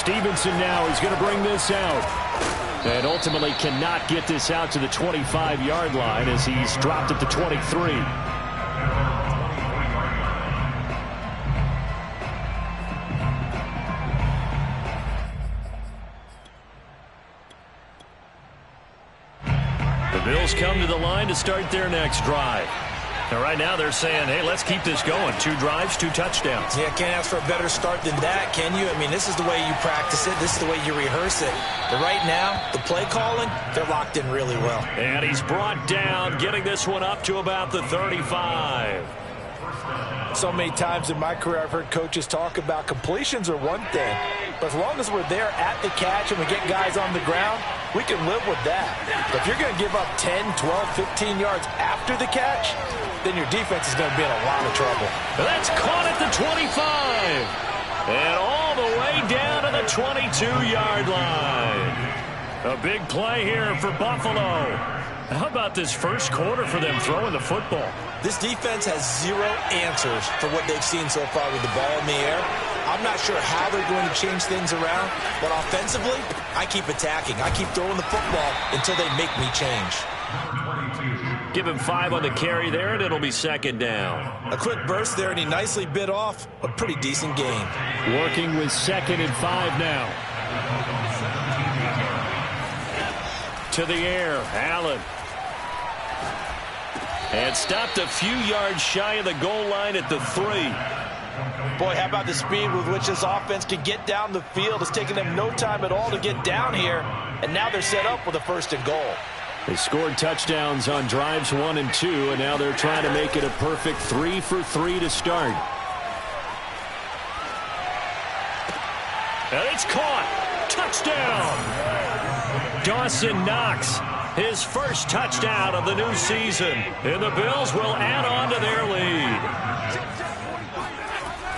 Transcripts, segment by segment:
Stevenson now is going to bring this out. And ultimately cannot get this out to the 25-yard line as he's dropped at the 23. The Bills come to the line to start their next drive. And right now they're saying, hey, let's keep this going. 2 drives, 2 touchdowns. Yeah, can't ask for a better start than that, can you? I mean, this is the way you practice it. This is the way you rehearse it. But right now, the play calling, they're locked in really well. And he's brought down, getting this one up to about the 35. So many times in my career I've heard coaches talk about completions are one thing, but as long as we're there at the catch and we get guys on the ground, we can live with that. But if you're going to give up 10, 12, 15 yards after the catch, then your defense is going to be in a lot of trouble. That's caught at the 25. And all the way down to the 22-yard line. A big play here for Buffalo. How about this first quarter for them throwing the football? This defense has 0 answers for what they've seen so far with the ball in the air. I'm not sure how they're going to change things around, but offensively, I keep attacking. I keep throwing the football until they make me change. Give him 5 on the carry there, and it'll be second down. A quick burst there, and he nicely bit off a pretty decent gain. Working with 2nd and 5 now. To the air, Allen. And stopped a few yards shy of the goal line at the 3. Boy, how about the speed with which this offense can get down the field? It's taken them no time at all to get down here, and now they're set up with a 1st and goal. They scored touchdowns on drives 1 and 2, and now they're trying to make it a perfect 3 for 3 to start. And it's caught. Touchdown. Dawson Knox, his first touchdown of the new season. And the Bills will add on to their lead.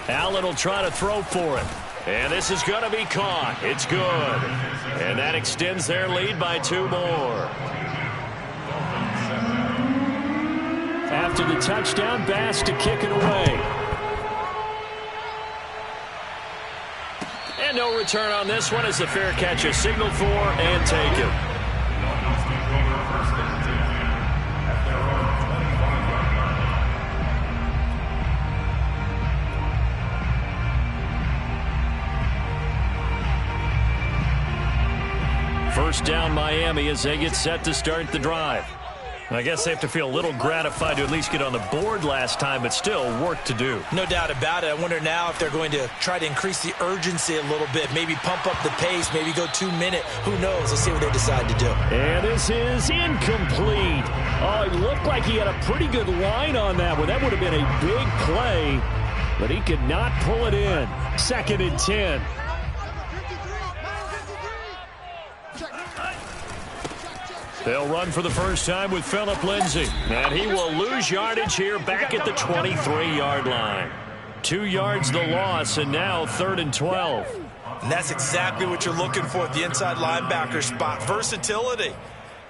Allen will try to throw for it. And this is going to be caught. It's good. And that extends their lead by 2 more. After the touchdown, Bass to kick it away. And no return on this one as the fair catch is signaled for and taken. First down Miami as they get set to start the drive. I guess they have to feel a little gratified to at least get on the board last time, but still work to do. No doubt about it. I wonder now if they're going to try to increase the urgency a little bit, maybe pump up the pace, maybe go 2-minute. Who knows? Let's see what they decide to do. And this is incomplete. Oh, it looked like he had a pretty good line on that one. That would have been a big play, but he could not pull it in. 2nd and 10. They'll run for the first time with Phillip Lindsay. And he will lose yardage here back at the 23-yard line. 2 yards the loss, and now 3rd and 12. And that's exactly what you're looking for at the inside linebacker spot. Versatility.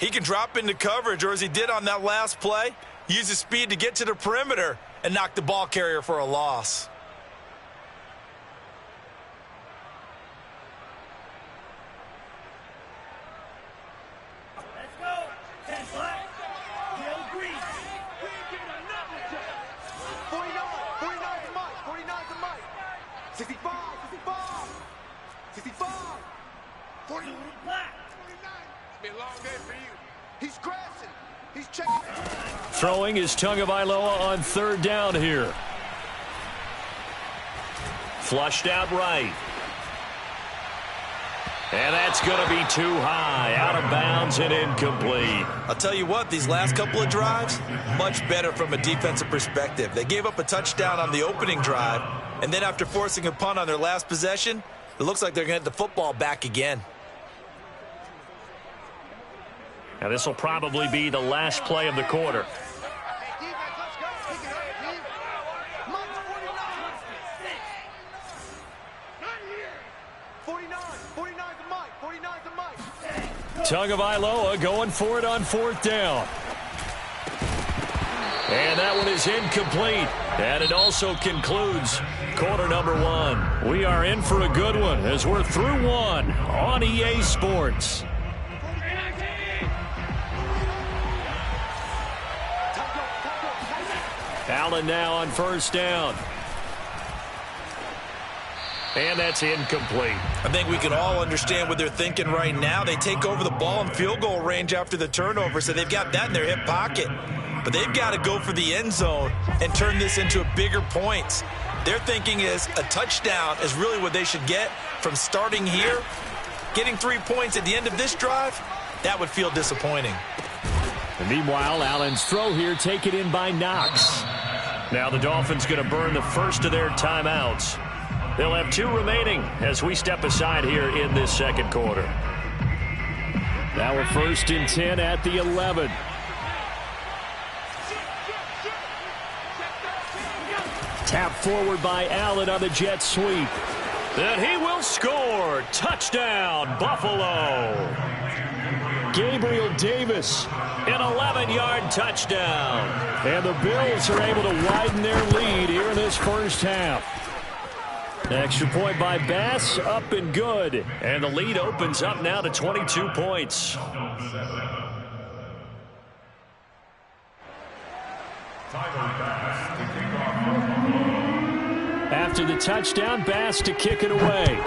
He can drop into coverage, or as he did on that last play, use his speed to get to the perimeter and knock the ball carrier for a loss. Throwing is Tagovailoa on 3rd down here. Flushed out right. And that's going to be too high. Out of bounds and incomplete. I'll tell you what, these last couple of drives, much better from a defensive perspective. They gave up a touchdown on the opening drive, and then after forcing a punt on their last possession, it looks like they're going to get the football back again. Now this will probably be the last play of the quarter. Tagovailoa going for it on 4th down. And that one is incomplete. And it also concludes quarter number 1. We are in for a good one as we're through one on EA Sports. Allen now on first down. And that's incomplete. I think we can all understand what they're thinking right now. They take over the ball in field goal range after the turnover, so they've got that in their hip pocket. But they've got to go for the end zone and turn this into a bigger points. Their thinking is a touchdown is really what they should get from starting here. Getting 3 points at the end of this drive, that would feel disappointing. And meanwhile, Allen's throw here taken in by Knox. Now the Dolphins going to burn the first of their timeouts. They'll have 2 remaining as we step aside here in this second quarter. Now we're 1st and 10 at the 11. Tap forward by Allen on the jet sweep. And he will score. Touchdown, Buffalo. Gabriel Davis, an 11-yard touchdown. And the Bills are able to widen their lead here in this first half. Extra point by Bass, up and good. And the lead opens up now to 22 points. After the touchdown, Bass to kick it away.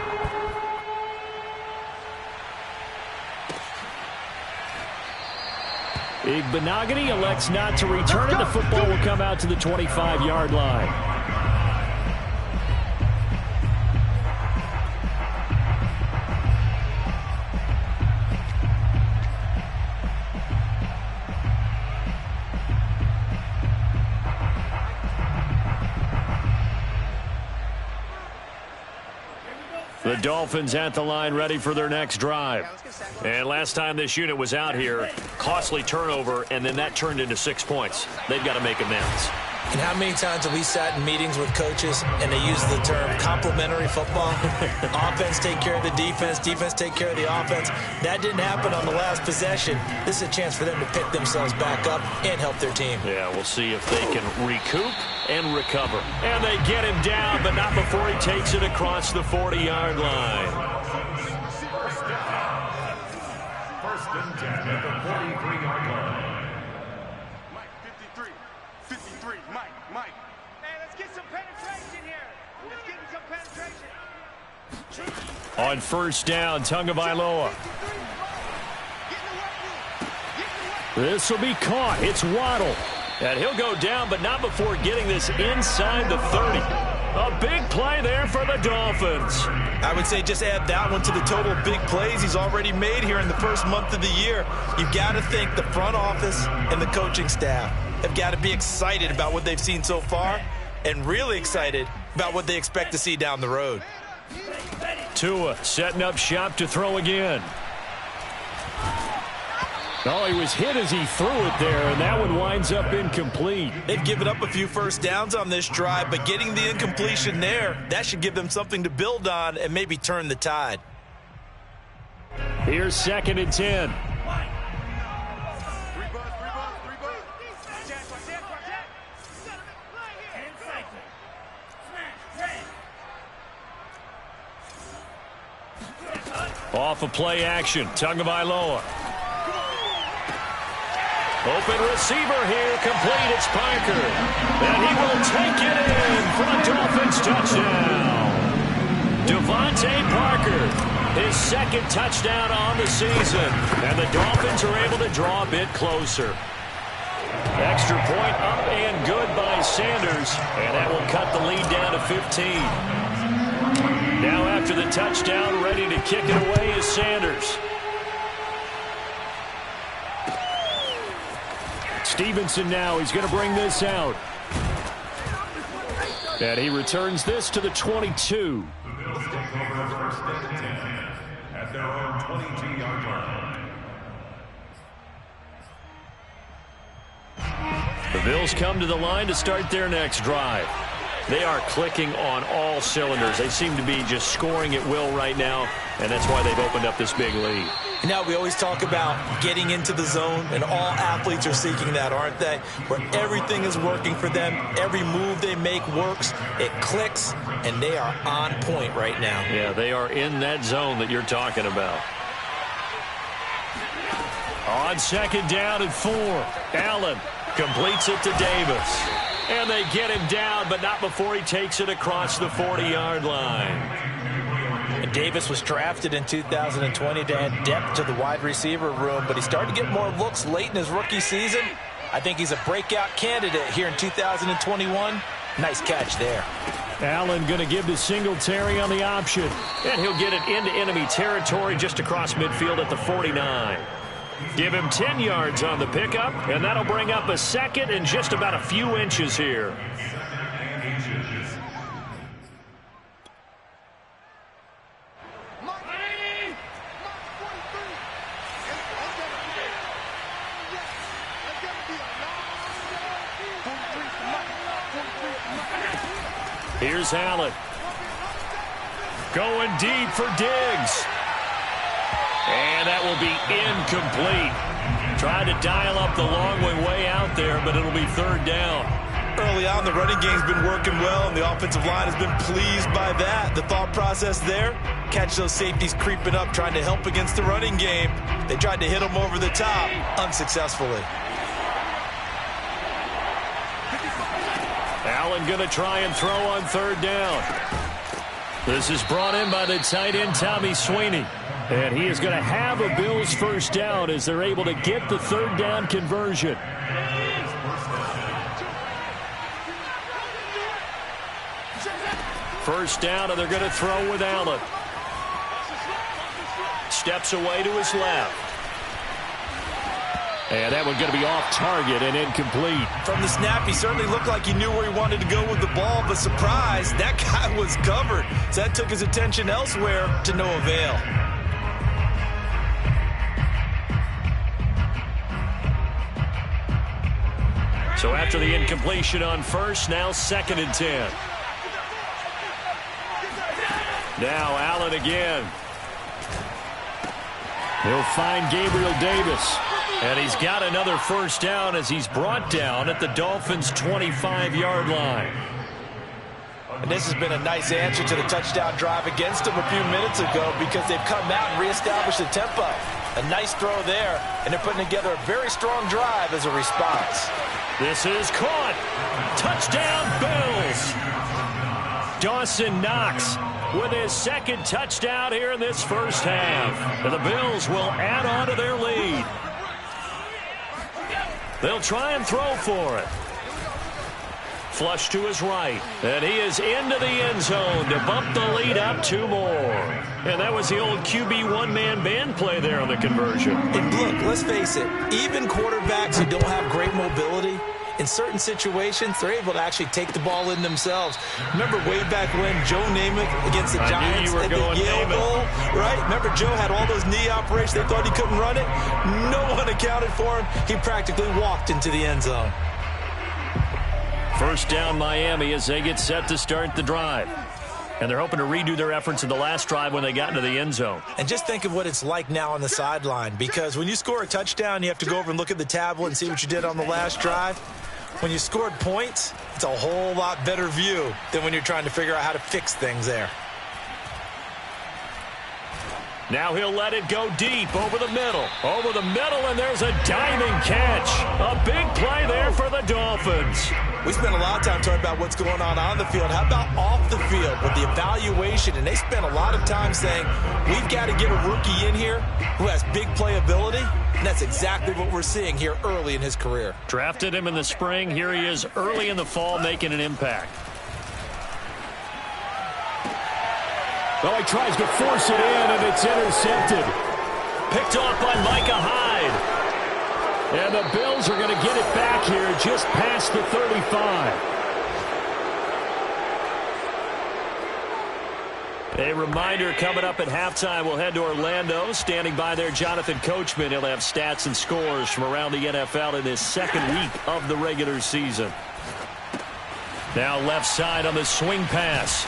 Igbenogany elects not to return it. The football will come out to the 25-yard line. The Dolphins at the line ready for their next drive. And last time this unit was out here, costly turnover, and then that turned into 6 points. They've got to make amends. And how many times have we sat in meetings with coaches and they use the term complementary football? Offense take care of the defense, defense take care of the offense. That didn't happen on the last possession. This is a chance for them to pick themselves back up and help their team. Yeah, we'll see if they can recoup and recover. And they get him down, but not before he takes it across the 40-yard line. First and 10 at the 43-yard line. On first down, Tagovailoa. This will be caught. It's Waddle. And he'll go down, but not before getting this inside the 30. A big play there for the Dolphins. I would say just add that one to the total big plays he's already made here in the first month of the year. You've got to think the front office and the coaching staff have got to be excited about what they've seen so far and really excited about what they expect to see down the road. Tua setting up shop to throw again. Oh, he was hit as he threw it there, and that one winds up incomplete. They've given up a few first downs on this drive, but getting the incompletion there, that should give them something to build on and maybe turn the tide. Here's 2nd and 10. Off of play action, Tagovailoa. Open receiver here, complete, it's Parker. And he will take it in for a Dolphins touchdown. Devontae Parker, his 2nd touchdown on the season. And the Dolphins are able to draw a bit closer. Extra point up and good by Sanders. And that will cut the lead down to 15. Now after the touchdown, ready to kick it away is Sanders. Stevenson now, he's going to bring this out. And he returns this to the 22. The Bills take over first and 10 at their own 22-yard line. The Bills come to the line to start their next drive. They are clicking on all cylinders. They seem to be just scoring at will right now, and that's why they've opened up this big lead. Now, we always talk about getting into the zone, and all athletes are seeking that, aren't they? Where everything is working for them. Every move they make works. It clicks, and they are on point right now. Yeah, they are in that zone that you're talking about. On second down and 4, Allen completes it to Davis. And they get him down, but not before he takes it across the 40-yard line. And Davis was drafted in 2020 to add depth to the wide receiver room, but he started to get more looks late in his rookie season. I think he's a breakout candidate here in 2021. Nice catch there. Allen going to give to Singletary on the option. And he'll get it into enemy territory just across midfield at the 49. Give him 10 yards on the pickup, and that'll bring up a second and just about a few inches here. Here's Allen. Going deep for Diggs. And that will be incomplete. Tried to dial up the long way out there, but it'll be third down. Early on, the running game's been working well, and the offensive line has been pleased by that. The thought process there, catch those safeties creeping up, trying to help against the running game. They tried to hit them over the top, unsuccessfully. Allen going to try and throw on third down. This is brought in by the tight end, Tommy Sweeney. And he is going to have a Bills first down as they're able to get the third down conversion. First down, and they're going to throw with Allen. Steps away to his left. And that one's going to be off target and incomplete. From the snap, he certainly looked like he knew where he wanted to go with the ball, but surprise, that guy was covered. So that took his attention elsewhere to no avail. So after the incompletion on first, now second and 10. Now Allen again. He'll find Gabriel Davis. And he's got another first down as he's brought down at the Dolphins' 25-yard line. And this has been a nice answer to the touchdown drive against them a few minutes ago because they've come out and reestablished the tempo. A nice throw there, and they're putting together a very strong drive as a response. This is caught. Touchdown, Bills. Dawson Knox with his second touchdown here in this first half. And the Bills will add on to their lead. They'll try and throw for it. Flush to his right. And he is into the end zone to bump the lead up 2 more. And that was the old QB one-man band play there on the conversion. And look, let's face it, even quarterbacks who don't have great mobility, in certain situations, they're able to actually take the ball in themselves. Remember way back when Joe Namath against the Giants at the Yale Bowl, right? Remember Joe had all those knee operations. They thought he couldn't run it. No one accounted for him. He practically walked into the end zone. First down Miami as they get set to start the drive. And they're hoping to redo their efforts in the last drive when they got into the end zone. And just think of what it's like now on the sideline, because when you score a touchdown, you have to go over and look at the tablet and see what you did on the last drive. When you scored points, it's a whole lot better view than when you're trying to figure out how to fix things there. Now he'll let it go deep over the middle. Over the middle, and there's a diving catch. A big play there for the Dolphins. We spent a lot of time talking about what's going on the field. How about off the field with the evaluation? And they spent a lot of time saying, we've got to get a rookie in here who has big playability. And that's exactly what we're seeing here early in his career. Drafted him in the spring. Here he is early in the fall making an impact. Well, he tries to force it in, and it's intercepted. Picked off by Micah Hyde. And the Bills are going to get it back here just past the 35. A reminder coming up at halftime, we'll head to Orlando. Standing by there, Jonathan Coachman. He'll have stats and scores from around the NFL in this second week of the regular season. Now left side on the swing pass.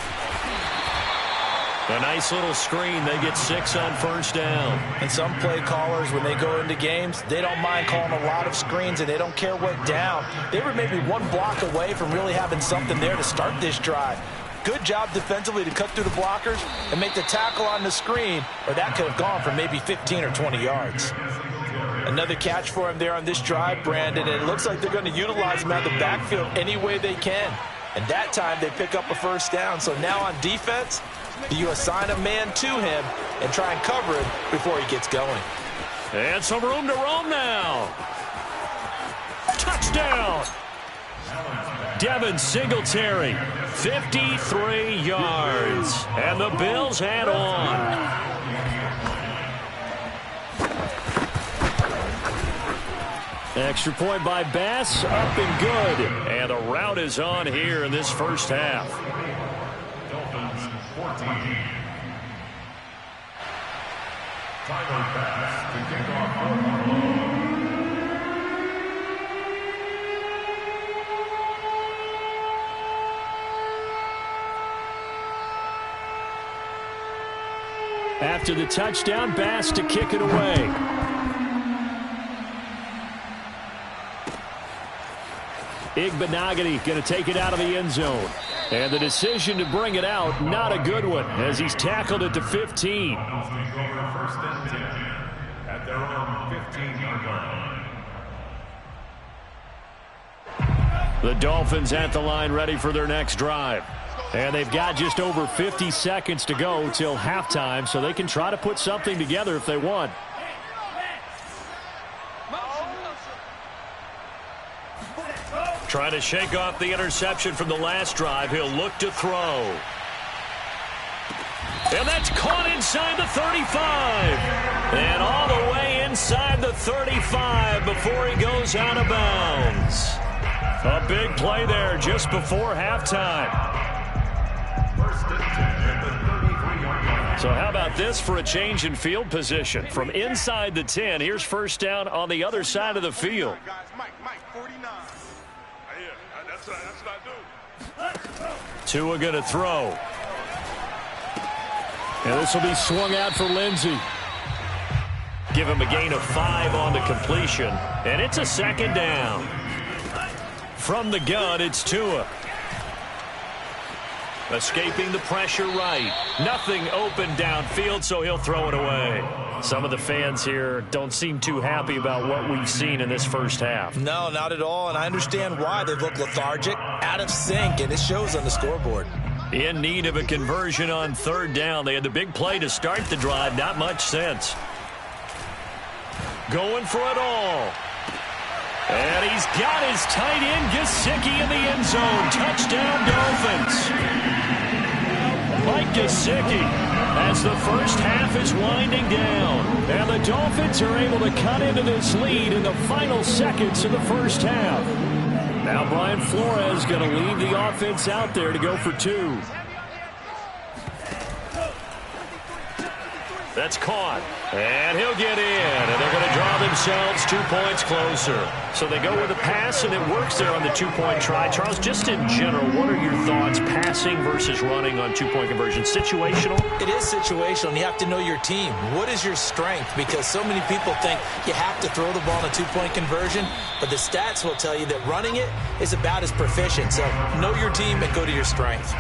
A nice little screen. They get 6 on first down. And some play callers, when they go into games, they don't mind calling a lot of screens, and they don't care what down. They were maybe one block away from really having something there to start this drive. Good job defensively to cut through the blockers and make the tackle on the screen, or that could have gone for maybe 15 or 20 yards. Another catch for him there on this drive, Brandon, and it looks like they're going to utilize him out of the backfield any way they can. And that time they pick up a first down. So now on defense, you assign a man to him and try and cover him before he gets going. And some room to roam now. Touchdown! Devin Singletary, 53 yards. And the Bills head on. Extra point by Bass, up and good. And the route is on here in this first half. Dolphins 14. Tyler Bass to kick off for Buffalo. After the touchdown, Bass to kick it away. Igbenogany going to take it out of the end zone. And the decision to bring it out, not a good one, as he's tackled it to 15. First and 10 at their own 15-yard line. The Dolphins at the line ready for their next drive. And they've got just over 50 seconds to go till halftime, so they can try to put something together if they want. Trying to shake off the interception from the last drive. He'll look to throw. And that's caught inside the 35. And all the way inside the 35 before he goes out of bounds. A big play there just before halftime. First and 10 at the 33-yard line. So how about this for a change in field position? From inside the 10, here's first down on the other side of the field. Tua going to throw. And this will be swung out for Lindsey. Give him a gain of 5 on the completion. And it's a second down. From the gun, it's Tua. Escaping the pressure right. Nothing open downfield, so he'll throw it away. Some of the fans here don't seem too happy about what we've seen in this first half. No, not at all, and I understand why. They look lethargic, out of sync, and it shows on the scoreboard. In need of a conversion on third down. They had the big play to start the drive. Not much sense. Going for it all. And he's got his tight end, Gesicki, in the end zone. Touchdown, Dolphins. Mike Gesicki, as the first half is winding down. And the Dolphins are able to cut into this lead in the final seconds of the first half. Now Brian Flores going to lead the offense out there to go for 2. That's caught. And he'll get in. And they're going to draw themselves 2 points closer. So they go with a pass, and it works there on the 2-point try. Charles, just in general, what are your thoughts passing versus running on 2-point conversion? Situational? It is situational, and you have to know your team. What is your strength? Because so many people think you have to throw the ball in a 2-point conversion, but the stats will tell you that running it is about as proficient. So know your team and go to your strength.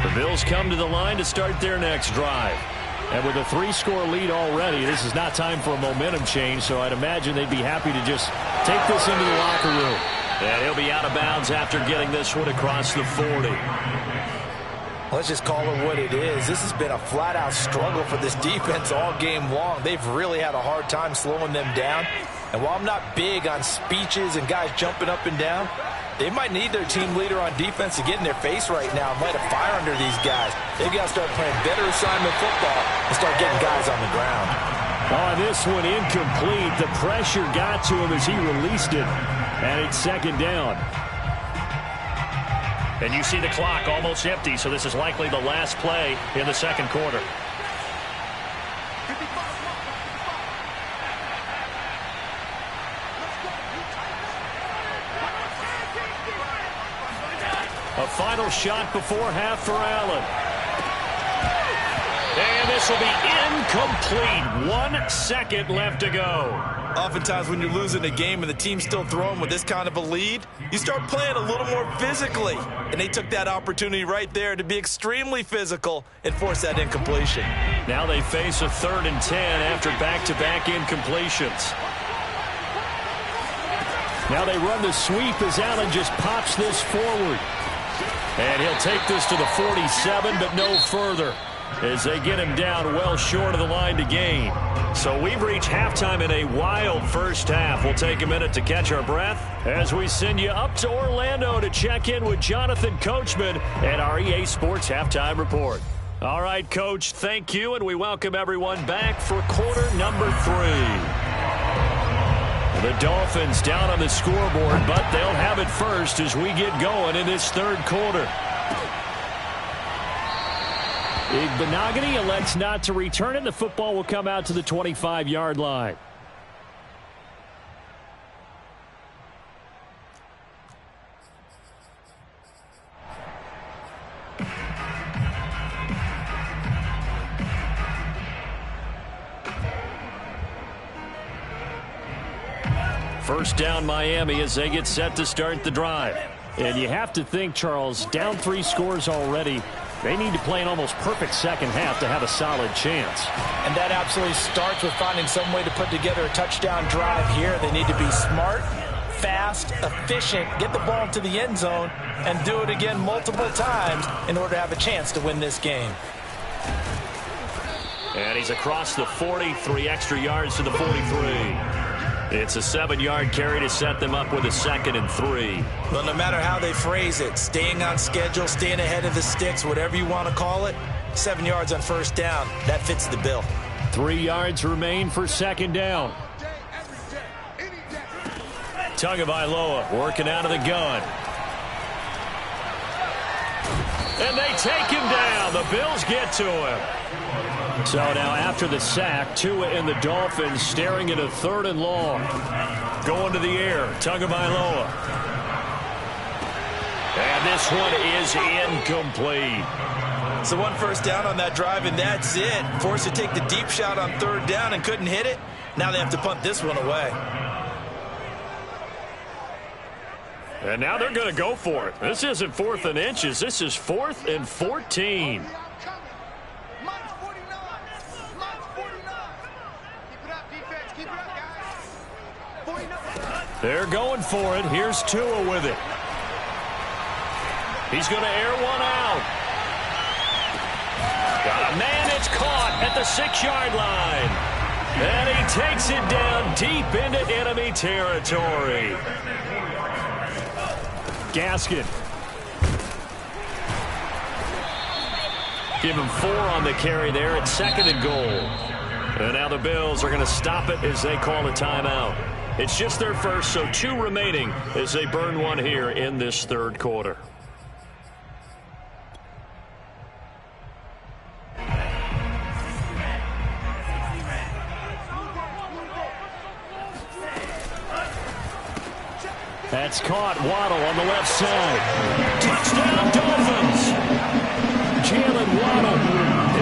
The Bills come to the line to start their next drive. And with a 3-score lead already, this is not time for a momentum change, so I'd imagine they'd be happy to just take this into the locker room. And he'll be out of bounds after getting this one across the 40. Let's just call it what it is. This has been a flat-out struggle for this defense all game long. They've really had a hard time slowing them down. And while I'm not big on speeches and guys jumping up and down, they might need their team leader on defense to get in their face right now and light a fire under these guys. They've got to start playing better assignment football and start getting guys on the ground. Oh, this one incomplete. The pressure got to him as he released it. And it's second down. And you see the clock almost empty, so this is likely the last play in the second quarter. A final shot before half for Allen. And this will be incomplete. 1 second left to go. Oftentimes when you're losing a game and the team's still throwing with this kind of a lead, you start playing a little more physically. And they took that opportunity right there to be extremely physical and force that incompletion. Now they face a 3rd and 10 after back-to-back incompletions. Now they run the sweep as Allen just pops this forward. And he'll take this to the 47, but no further, as they get him down well short of the line to gain. So we've reached halftime in a wild first half. We'll take a minute to catch our breath as we send you up to Orlando to check in with Jonathan Coachman at our EA Sports Halftime Report. All right, Coach, thank you, and we welcome everyone back for quarter number 3. The Dolphins down on the scoreboard, but they'll have it first as we get going in this third quarter. Igbenogany elects not to return it. The football will come out to the 25-yard line. First down Miami as they get set to start the drive. And you have to think, Charles, down 3 scores already. They need to play an almost perfect second half to have a solid chance. And that absolutely starts with finding some way to put together a touchdown drive here. They need to be smart, fast, efficient, get the ball to the end zone, and do it again multiple times in order to have a chance to win this game. And he's across the 40, 3 extra yards to the 43. It's a 7-yard carry to set them up with a 2nd and 3. Well, no matter how they phrase it, staying on schedule, staying ahead of the sticks, whatever you want to call it, 7 yards on first down, that fits the bill. 3 yards remain for second down. Tagovailoa working out of the gun. And they take him down. The Bills get to him. So now after the sack, Tua and the Dolphins staring at a 3rd and long. Going to the air, Tagovailoa. And this one is incomplete. So 1 first down on that drive, and that's it. Forced to take the deep shot on 3rd down and couldn't hit it. Now they have to punt this one away. And now they're going to go for it. This isn't 4th and inches. This is 4th and 14. They're going for it. Here's Tua with it. He's going to air one out. Got a man, it's caught at the 6-yard line. And he takes it down deep into enemy territory. Gaskin. Give him 4 on the carry there at 2nd and goal. And now the Bills are going to stop it as they call a timeout. It's just their first, so 2 remaining as they burn one here in this third quarter. That's caught. Waddle on the left side. Touchdown, Dolphins. Jalen Waddle,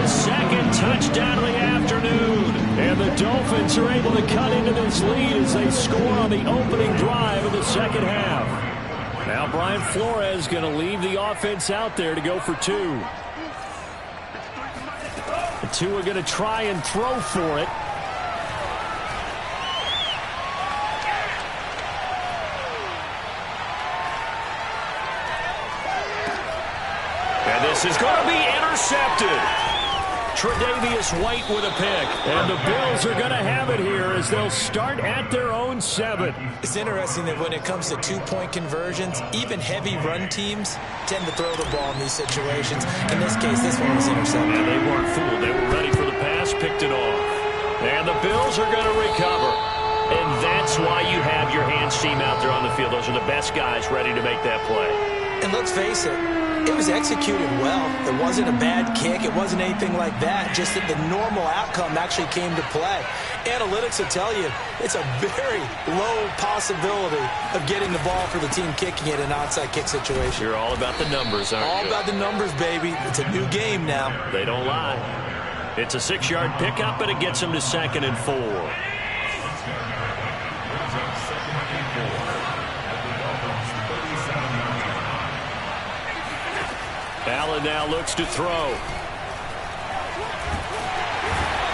his 2nd touchdown of the afternoon. And the Dolphins are able to cut into this lead as they score on the opening drive of the second half. Now Brian Flores going to leave the offense out there to go for 2. The 2 are going to try and throw for it. And this is going to be intercepted. Tre'Davious White with a pick. And the Bills are going to have it here as they'll start at their own 7. It's interesting that when it comes to 2-point conversions, even heavy run teams tend to throw the ball in these situations. In this case, this one was intercepted. And they weren't fooled. They were ready for the pass, picked it off. And the Bills are going to recover. And that's why you have your hands team out there on the field. Those are the best guys ready to make that play. And let's face it, it was executed well. It wasn't a bad kick. It wasn't anything like that. Just that the normal outcome actually came to play. Analytics will tell you it's a very low possibility of getting the ball for the team kicking it in an onside kick situation. You're all about the numbers, aren't you? All about the numbers, baby. It's a new game now. They don't lie. It's a 6-yard pickup, and it gets them to 2nd and 4. Allen now looks to throw.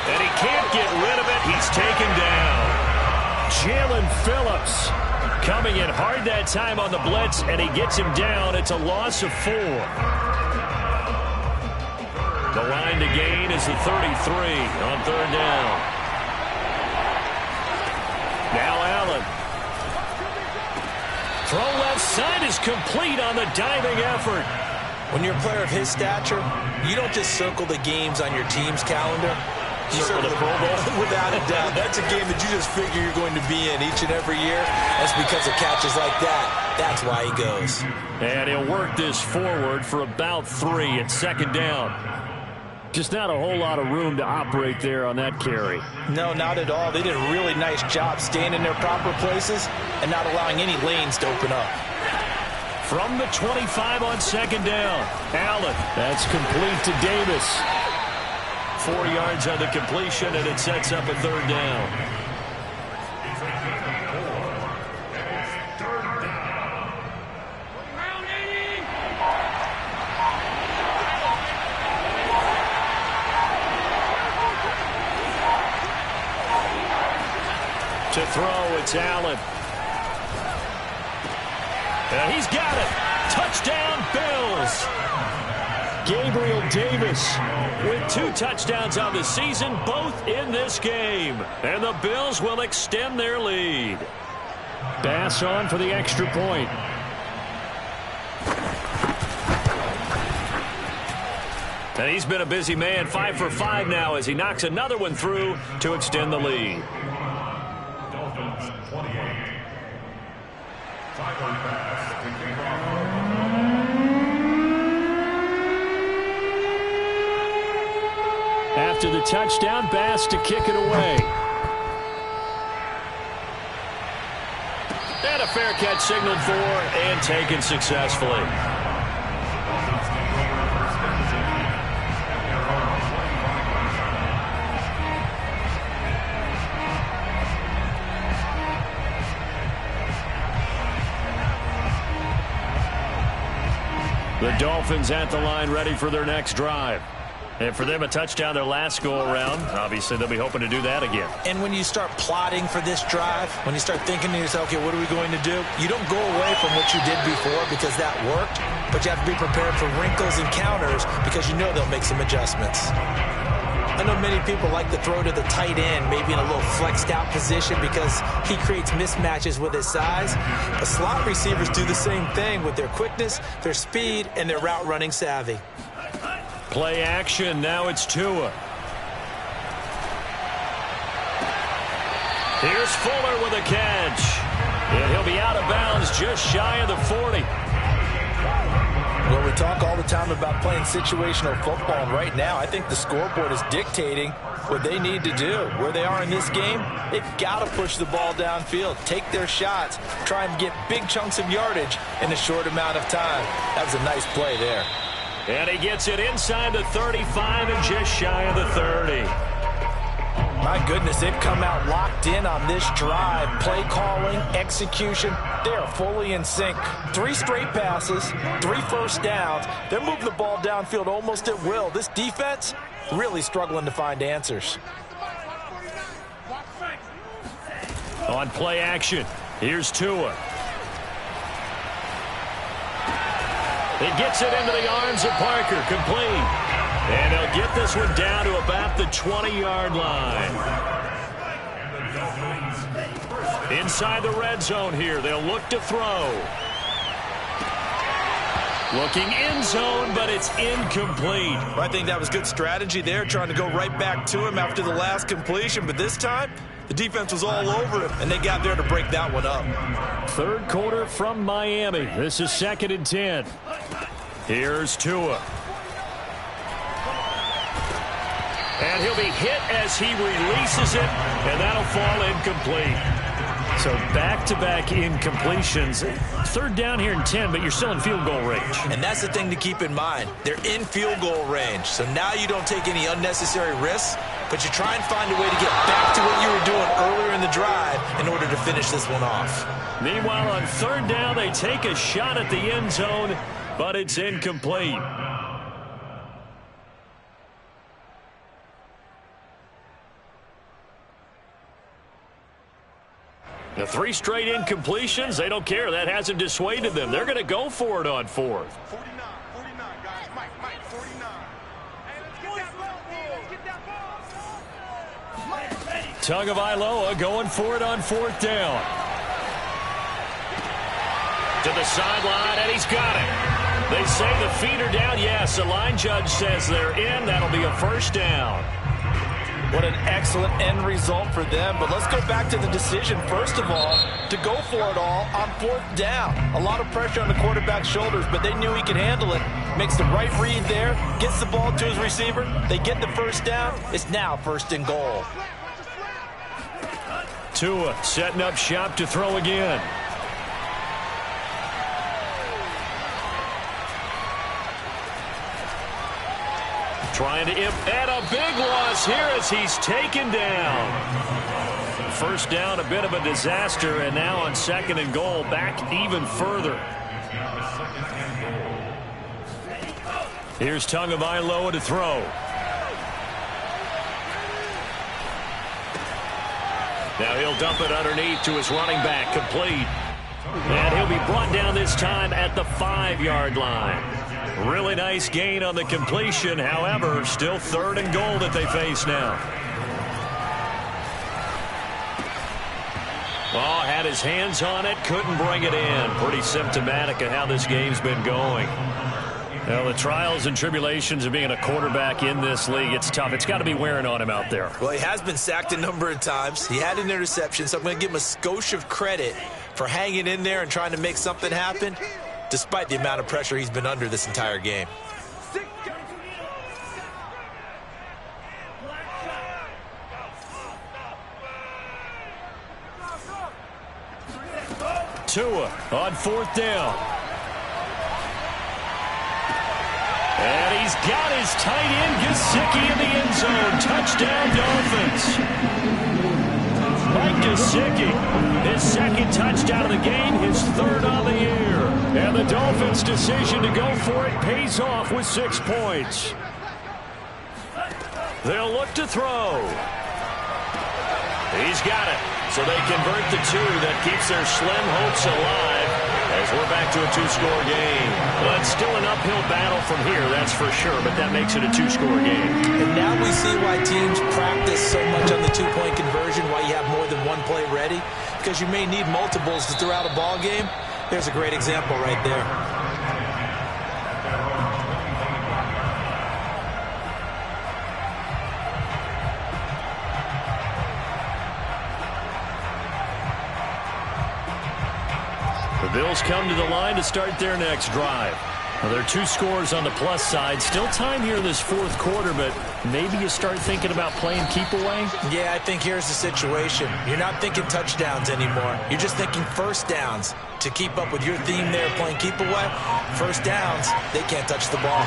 And he can't get rid of it. He's taken down. Jalen Phillips coming in hard that time on the blitz, and he gets him down. It's a loss of 4. The line to gain is the 33 on 3rd down. Now Allen. Throw left side is complete on the diving effort. When you're a player of his stature, you don't just circle the games on your team's calendar. You circle the Pro Bowl. Without a doubt. That's a game that you just figure you're going to be in each and every year. That's because of catches like that. That's why he goes. And he'll work this forward for about 3 at 2nd down. Just not a whole lot of room to operate there on that carry. No, not at all. They did a really nice job staying in their proper places and not allowing any lanes to open up. From the 25 on 2nd down. Allen. That's complete to Davis. 4 yards on the completion, and it sets up a 3rd down. To throw, it's Allen. And he's got it. Touchdown, Bills. Gabriel Davis with 2 touchdowns on the season, both in this game. And the Bills will extend their lead. Bass on for the extra point. And he's been a busy man, 5 for 5 now as he knocks another one through to extend the lead. Dolphins 28. 5-yard pass to kick off. After the touchdown, Bass to kick it away. And a fair catch signaled for and taken successfully. The Dolphins at the line ready for their next drive. And for them, a touchdown their last go-around. Obviously, they'll be hoping to do that again. And when you start plotting for this drive, when you start thinking to yourself, okay, what are we going to do? You don't go away from what you did before because that worked, but you have to be prepared for wrinkles and counters because you know they'll make some adjustments. I know many people like to throw to the tight end, maybe in a little flexed out position because he creates mismatches with his size. But slot receivers do the same thing with their quickness, their speed, and their route running savvy. Play action. Now it's Tua. Here's Fuller with a catch. And he'll be out of bounds just shy of the 40. Well, we talk all the time about playing situational football, and right now I think the scoreboard is dictating what they need to do. Where they are in this game, they've got to push the ball downfield, take their shots, try and get big chunks of yardage in a short amount of time. That was a nice play there. And he gets it inside the 35 and just shy of the 30. My goodness, they've come out locked in on this drive. Play calling, execution, they are fully in sync. 3 straight passes, 3 first downs. They're moving the ball downfield almost at will. This defense really struggling to find answers. On play action, here's Tua. He gets it into the arms of Parker, complete. And they'll get this one down to about the 20-yard line. Inside the red zone here, they'll look to throw. Looking end zone, but it's incomplete. I think that was good strategy there, trying to go right back to him after the last completion. But this time, The defense was all over him, and they got there to break that one up. Third quarter from Miami. This is 2nd and 10. Here's Tua. And he'll be hit as he releases it, and that'll fall incomplete. So back-to-back incompletions. 3rd down here and 10, but you're still in field goal range. And that's the thing to keep in mind. They're in field goal range. So now you don't take any unnecessary risks, but you try and find a way to get back to what you were doing earlier in the drive in order to finish this one off. Meanwhile, on 3rd down, they take a shot at the end zone, but it's incomplete. The 3 straight incompletions, they don't care. That hasn't dissuaded them. They're going to go for it on 4th. 49, guys. Mike, 49. Tagovailoa going for it on 4th down. To the sideline, and he's got it. They say the feet are down. Yes, the line judge says they're in. That'll be a 1st down. What an excellent end result for them. But let's go back to the decision, first of all, to go for it all on 4th down. A lot of pressure on the quarterback's shoulders, but they knew he could handle it. Makes the right read there, gets the ball to his receiver. They get the 1st down. It's now 1st and goal. Tua setting up shop to throw again. Trying to and a big loss here as he's taken down. 1st down, a bit of a disaster, and now on 2nd and goal, back even further. Here's Tagovailoa to throw. Now he'll dump it underneath to his running back, complete. And he'll be brought down this time at the 5-yard line. Really nice gain on the completion. However, still 3rd and goal that they face now. Oh, had his hands on it, couldn't bring it in. Pretty symptomatic of how this game's been going. Well, the trials and tribulations of being a quarterback in this league, it's tough. It's got to be wearing on him out there. Well, he has been sacked a number of times. He had an interception, so I'm going to give him a skosh of credit for hanging in there and trying to make something happen, despite the amount of pressure he's been under this entire game. Tua on 4th down. And he's got his tight end, Gesicki, in the end zone. Touchdown, Dolphins. Mike Gesicki, his 2nd touchdown of the game, his 3rd on the year. And the Dolphins' decision to go for it pays off with 6 points. They'll look to throw. He's got it. So they convert the 2 that keeps their slim hopes alive as we're back to a 2-score game. Well, it's still an uphill battle from here, that's for sure, but that makes it a 2-score game. And now we see why teams practice so much on the 2-point conversion, why you have more than one play ready, because you may need multiples to throw out a ball game. There's a great example right there. The Bills come to the line to start their next drive. Well, there are 2 scores on the plus side. Still time here in this 4th quarter, but maybe you start thinking about playing keep away? Yeah, I think here's the situation. You're not thinking touchdowns anymore. You're just thinking 1st downs. To keep up with your theme there, playing keep away, 1st downs, they can't touch the ball.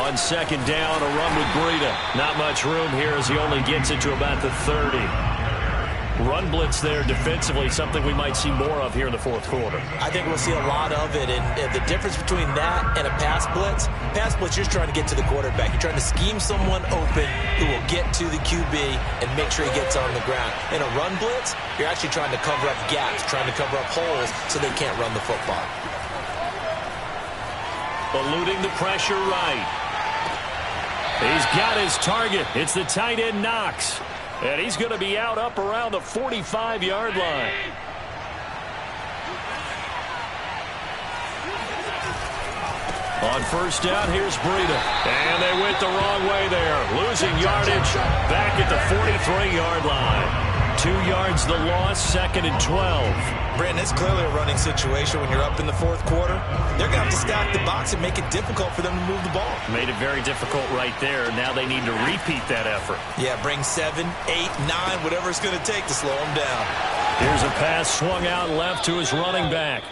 On 2nd down, a run with Breida. Not much room here as he only gets it to about the 30. Run blitz there defensively, something we might see more of here in the 4th quarter. I think we'll see a lot of it, and the difference between that and a pass blitz, you're just trying to get to the quarterback. You're trying to scheme someone open who will get to the QB and make sure he gets on the ground. In a run blitz, you're actually trying to cover up gaps, trying to cover up holes so they can't run the football. Eluding the pressure right. He's got his target. It's the tight end Knox. And he's going to be out up around the 45-yard line. On first down, here's Breida. And they went the wrong way there. Losing yardage back at the 43-yard line. 2 yards the loss, 2nd and 12. Brandon, it's clearly a running situation when you're up in the fourth quarter. They're going to have to stack the box and make it difficult for them to move the ball. Made it very difficult right there. Now they need to repeat that effort. Yeah, bring 7, 8, 9, whatever it's going to take to slow them down. Here's a pass swung out left to his running back.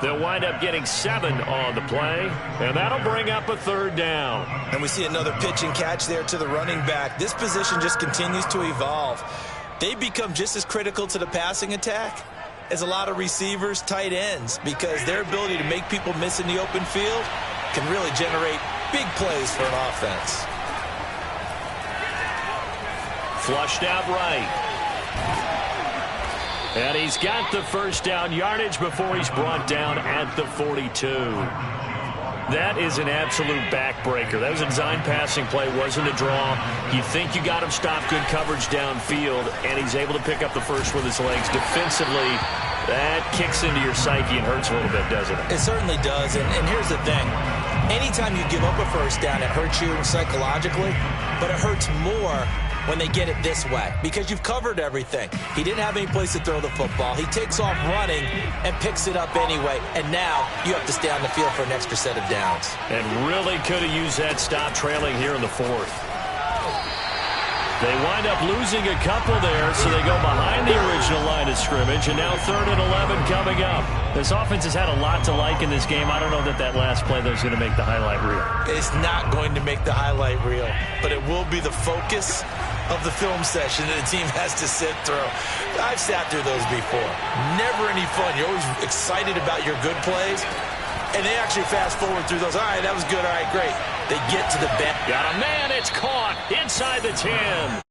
They'll wind up getting 7 on the play, and that'll bring up a 3rd down. And we see another pitch and catch there to the running back. This position just continues to evolve. They become just as critical to the passing attack as a lot of receivers, tight ends, because their ability to make people miss in the open field can really generate big plays for an offense. Flushed out right. And he's got the first down yardage before he's brought down at the 42. That is an absolute backbreaker. That was a design passing play, wasn't a draw. You think you got him stopped, good coverage downfield, and he's able to pick up the first with his legs. Defensively, that kicks into your psyche and hurts a little bit, doesn't it? It certainly does, and here's the thing. Anytime you give up a first down, it hurts you psychologically, but it hurts more when they get it this way, because you've covered everything. He didn't have any place to throw the football. He takes off running and picks it up anyway, and now you have to stay on the field for an extra set of downs. And really could have used that stop trailing here in the 4th. They wind up losing a couple there, so they go behind the original line of scrimmage, and now 3rd and 11 coming up. This offense has had a lot to like in this game. I don't know that last play though is going to make the highlight reel. It's not going to make the highlight reel, but it will be the focus of the film session that the team has to sit through. I've sat through those before. Never any fun. You're always excited about your good plays, and they actually fast forward through those. All right, that was good. All right, great. They get to the bench. Got a man. It's caught inside the 10.